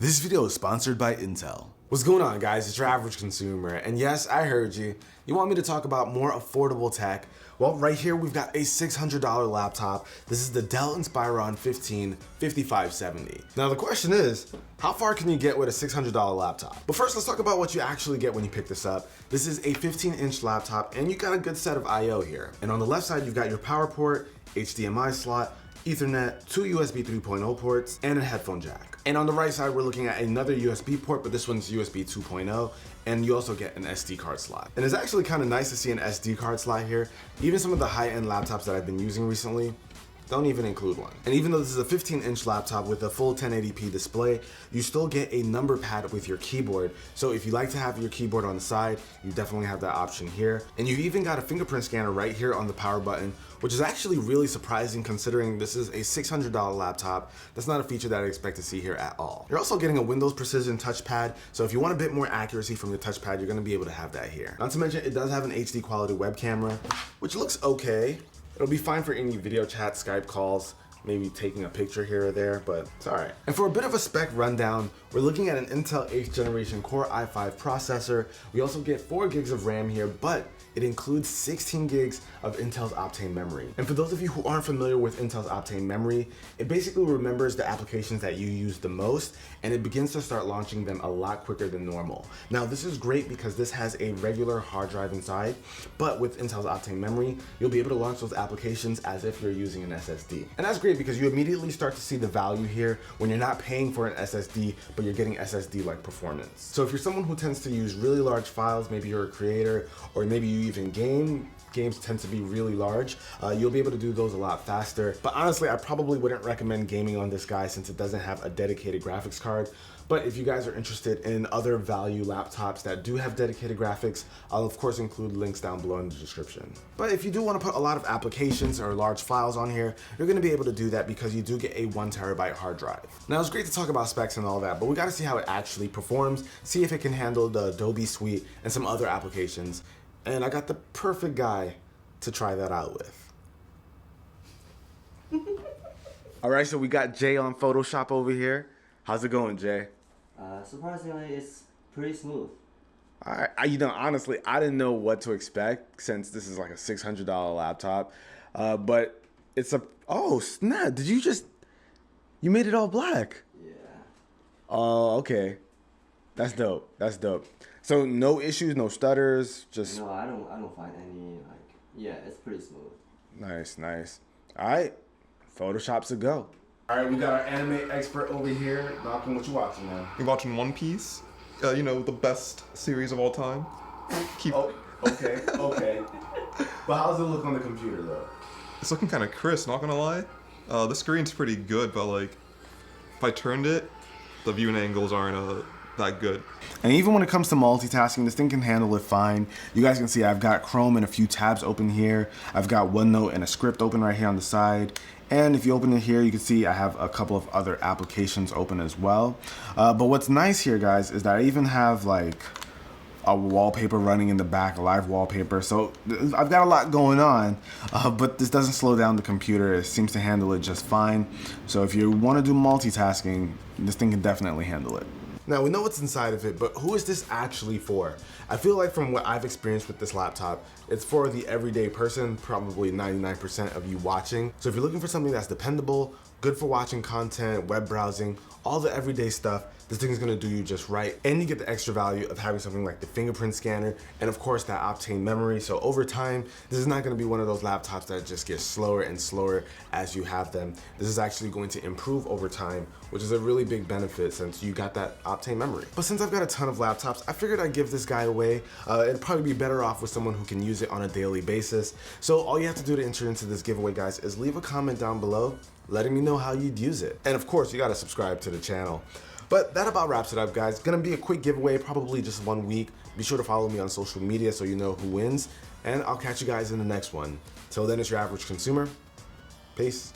This video is sponsored by Intel. What's going on, guys? It's your average consumer, and yes, I heard you. You want me to talk about more affordable tech? Well, right here we've got a $600 laptop. This is the Dell Inspiron 15 5570. Now the question is, how far can you get with a $600 laptop? But first, let's talk about what you actually get when you pick this up. This is a 15-inch laptop, and you got a good set of I/O here. And on the left side, you've got your power port, HDMI slot, Ethernet, two USB 3.0 ports, and a headphone jack. And on the right side, we're looking at another USB port, but this one's USB 2.0, and you also get an SD card slot. And it's actually kind of nice to see an SD card slot here. Even some of the high-end laptops that I've been using recently don't even include one. And even though this is a 15-inch laptop with a full 1080p display, you still get a number pad with your keyboard. So if you like to have your keyboard on the side, you definitely have that option here. And you've even got a fingerprint scanner right here on the power button, which is actually really surprising considering this is a $600 laptop. That's not a feature that I expect to see here at all. You're also getting a Windows Precision touchpad, so if you want a bit more accuracy from your touchpad, you're gonna be able to have that here. Not to mention, it does have an HD quality web camera, which looks okay. It'll be fine for any video chat, Skype calls, maybe taking a picture here or there, but it's all right. And for a bit of a spec rundown, we're looking at an Intel 8th generation Core i5 processor. We also get 4 gigs of RAM here, but it includes 16 gigs of Intel's Optane memory. And for those of you who aren't familiar with Intel's Optane memory, it basically remembers the applications that you use the most, and it begins to start launching them a lot quicker than normal. Now, this is great because this has a regular hard drive inside, but with Intel's Optane memory, you'll be able to launch those applications as if you're using an SSD. And that's great because you immediately start to see the value here when you're not paying for an SSD, but you're getting SSD-like performance. So if you're someone who tends to use really large files, maybe you're a creator, or maybe you even games tend to be really large, you'll be able to do those a lot faster. But honestly, I probably wouldn't recommend gaming on this guy since it doesn't have a dedicated graphics card. But if you guys are interested in other value laptops that do have dedicated graphics, I'll of course include links down below in the description. But if you do want to put a lot of applications or large files on here, you're going to be able to do that because you do get a 1 terabyte hard drive. Now, it's great to talk about specs and all that, but we got to see how it actually performs, see if it can handle the Adobe Suite and some other applications. And I got the perfect guy to try that out with. All right, so we got Jay on Photoshop over here. How's it going, Jay? Surprisingly, it's pretty smooth. All right, honestly, I didn't know what to expect since this is like a $600 laptop, but it's oh snap! You made it all black? Yeah. Oh, okay, that's dope. That's dope. So no issues, no stutters, just No, I don't find any yeah, it's pretty smooth. nice. All right, Photoshop's a go. All right, we got our anime expert over here. Malcolm, what you watching now? You're watching One Piece, the best series of all time. Oh, okay. But how's it look on the computer though? It's looking kind of crisp, not gonna lie. The screen's pretty good, but like, if I turned it, the viewing angles aren't that good. And even when it comes to multitasking, this thing can handle it fine. You guys can see I've got Chrome and a few tabs open here. I've got OneNote and a script open right here on the side. And if you open it here, you can see I have a couple of other applications open as well. But what's nice here, guys, is that I even have like a wallpaper running in the back, a live wallpaper. So I've got a lot going on, but this doesn't slow down the computer. It seems to handle it just fine. So if you want to do multitasking, this thing can definitely handle it. Now, we know what's inside of it, but who is this actually for? I feel like from what I've experienced with this laptop, it's for the everyday person, probably 99% of you watching. So if you're looking for something that's dependable, good for watching content, web browsing, all the everyday stuff, this thing is gonna do you just right. And you get the extra value of having something like the fingerprint scanner and of course that Optane memory. So over time, this is not gonna be one of those laptops that just gets slower and slower as you have them. This is actually going to improve over time, which is a really big benefit since you got that Optane memory. But since I've got a ton of laptops, I figured I'd give this guy away. It'd probably be better off with someone who can use it on a daily basis. So all you have to do to enter into this giveaway, guys, is leave a comment down below letting me know how you'd use it. And of course, you gotta subscribe to the channel. But that about wraps it up, guys. Gonna be a quick giveaway, probably just 1 week. Be sure to follow me on social media so you know who wins. And I'll catch you guys in the next one. Till then, it's your average consumer. Peace.